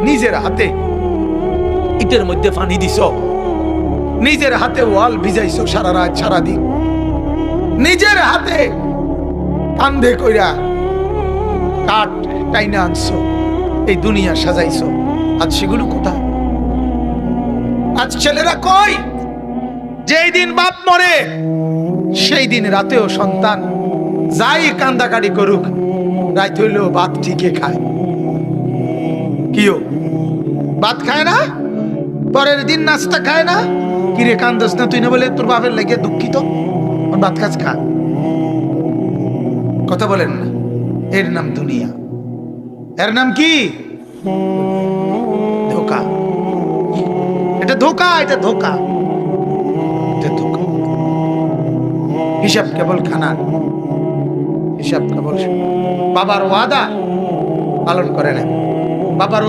নিজের হাতে ইটের মধ্যে পানি দিছ, নিজের হাতে ওয়াল ভিজাইছো সারা রাত সারাদিন, নিজের হাতে কান্দে কইরা কাঠ টাইনা আনছো, এই দুনিয়া সাজাইছো। আজ সেগুলো কোথায়? আজ ছেলেরা কই? যেই দিন বাপ মরে সেই দিন রাতেও সন্তান যাই কান্দাকাটি করুক, রাত হইলেও ভাত ঠিকই খায়। কিও ভাত খায় না? পরের দিন নাস্তা খায় না? কিরে কান্দস না তুই? না বলে তোর বাপের লেগে দুঃখিত, ভাত খাস খা। কথা বলেন না। এর নাম দুনিয়া। এর নাম কি? ধোকা। এটা ধোকা, এটা ধোকা, এটা ধোকা। হিসাব কেবল খানার, হিসাব কেবল বাবার ওয়াদা পালন করে না, বাবার